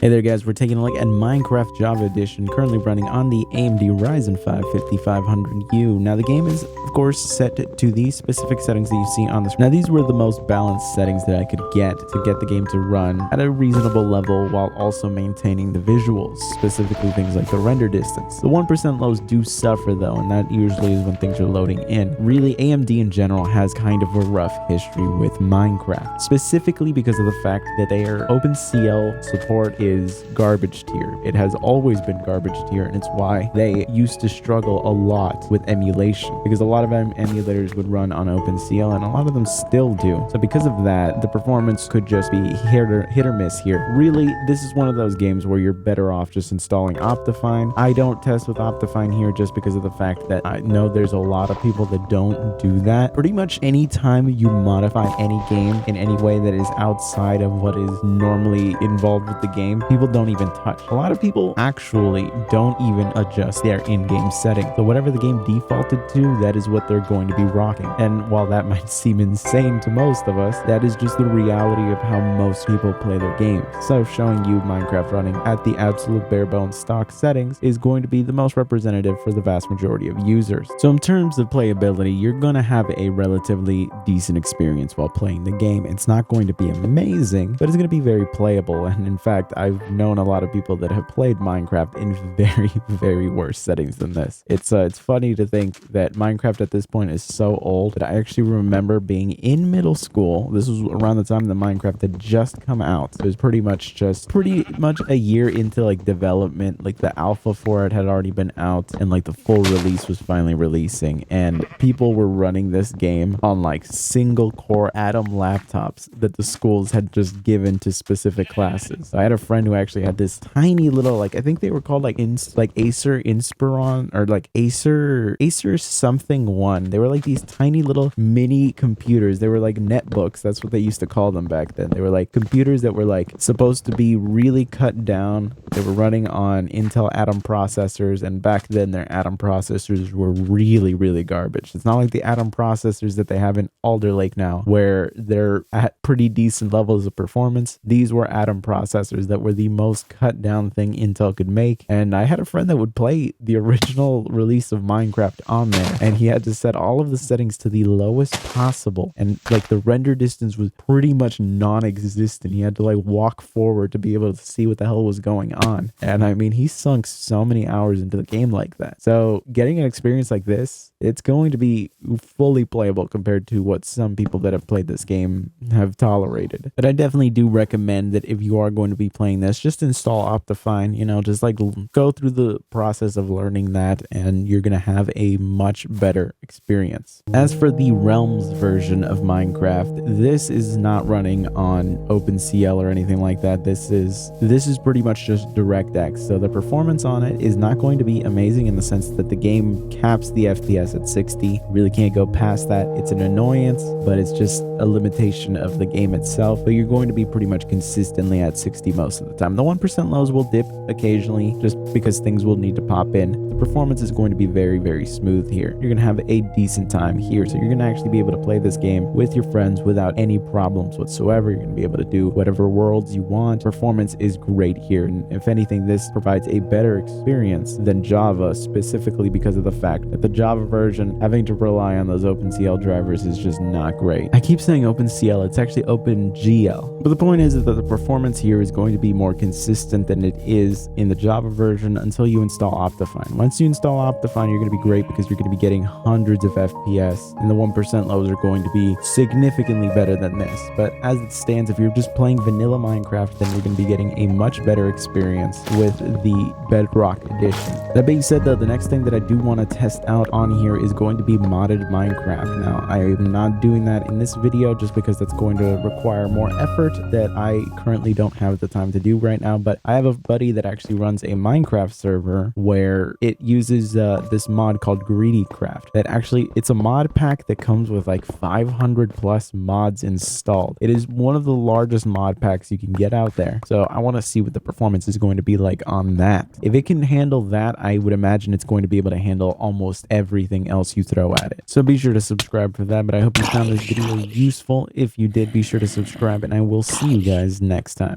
Hey there guys, we're taking a look at Minecraft Java Edition, currently running on the AMD Ryzen 5 5500U. Now the game is of course set to these specific settings that you see on the screen. Now these were the most balanced settings that I could get to get the game to run at a reasonable level while also maintaining the visuals, specifically things like the render distance. The 1% lows do suffer though, and that usually is when things are loading in. Really, AMD in general has kind of a rough history with Minecraft, specifically because of the fact that their OpenCL support is garbage tier. It has always been garbage tier, and it's why they used to struggle a lot with emulation, because a lot of emulators would run on OpenCL and a lot of them still do. So because of that, the performance could just be hit or miss here. Really, this is one of those games where you're better off just installing Optifine. I don't test with Optifine here just because of the fact that I know there's a lot of people that don't do that. Pretty much any time you modify any game in any way that is outside of what is normally involved with the game, people don't even touch. A lot of people actually don't even adjust their in-game settings. So whatever the game defaulted to, that is what they're going to be rocking. And while that might seem insane to most of us, that is just the reality of how most people play their games. So showing you Minecraft running at the absolute bare bones stock settings is going to be the most representative for the vast majority of users. So in terms of playability, you're going to have a relatively decent experience while playing the game. It's not going to be amazing, but it's going to be very playable. And in fact, I've known a lot of people that have played Minecraft in very, very worse settings than this. It's funny to think that Minecraft at this point is so old that I actually remember being in middle school. This was around the time that Minecraft had just come out. It was pretty much a year into like development. Like the alpha for it had already been out, and like the full release was finally releasing, and people were running this game on like single core Atom laptops that the schools had just given to specific classes. So I had a friend who actually had this tiny little, like, I think they were called like Acer Inspiron, or like Acer something one. They were like these tiny little mini computers. They were like netbooks. That's what they used to call them back then. They were like computers that were like supposed to be really cut down. They were running on Intel Atom processors, and back then their Atom processors were really, really garbage. It's not like the Atom processors that they have in Alder Lake now, where they're at pretty decent levels of performance. These were Atom processors that were the most cut down thing Intel could make. And I had a friend that would play the original release of Minecraft on there, and he had to set all of the settings to the lowest possible, and like the render distance was pretty much non-existent. He had to like walk forward to be able to see what the hell was going on. And I mean, he sunk so many hours into the game like that. So getting an experience like this, it's going to be fully playable compared to what some people that have played this game have tolerated. But I definitely do recommend that if you are going to be playing this, just install Optifine, you know, just like go through the process of learning that, and you're going to have a much better experience. As for the Realms version of Minecraft, this is not running on OpenCL or anything like that. This is pretty much just DirectX. So the performance on it is not going to be amazing in the sense that the game caps the FPS at 60. Really can't go past that. It's an annoyance, but it's just a limitation of the game itself. But you're going to be pretty much consistently at 60 most of the time. The 1% lows will dip occasionally just because things will need to pop in. The performance is going to be very, very smooth here. You're going to have a decent time here. So you're going to actually be able to play this game with your friends without any problems whatsoever. You're going to be able to do whatever worlds you want. Performance is great here. And if anything, this provides a better experience than Java, specifically because of the fact that the Java version, having to rely on those OpenCL drivers, is just not great. I keep saying OpenCL, it's actually OpenGL. But the point is that the performance here is going to be more consistent than it is in the Java version until you install Optifine. Once you install Optifine, you're going to be great because you're going to be getting hundreds of FPS, and the 1% lows are going to be significantly better than this. But as it stands, if you're just playing vanilla Minecraft, then you're going to be getting a much better experience with the Bedrock edition. That being said though, the next thing that I do want to test out on here is going to be modded Minecraft. Now, I am not doing that in this video just because that's going to require more effort that I currently don't have the time to do right now. But I have a buddy that actually runs a Minecraft server where it uses this mod called GreedyCraft. That actually, it's a mod pack that comes with like 500 plus mods installed. It is one of the largest mod packs you can get out there. So I want to see what the performance is going to be like on that. If it can handle that, I would imagine it's going to be able to handle almost everything else you throw at it. So be sure to subscribe for that. But I hope you found this video useful. If you did, be sure to subscribe, and I will see you guys next time.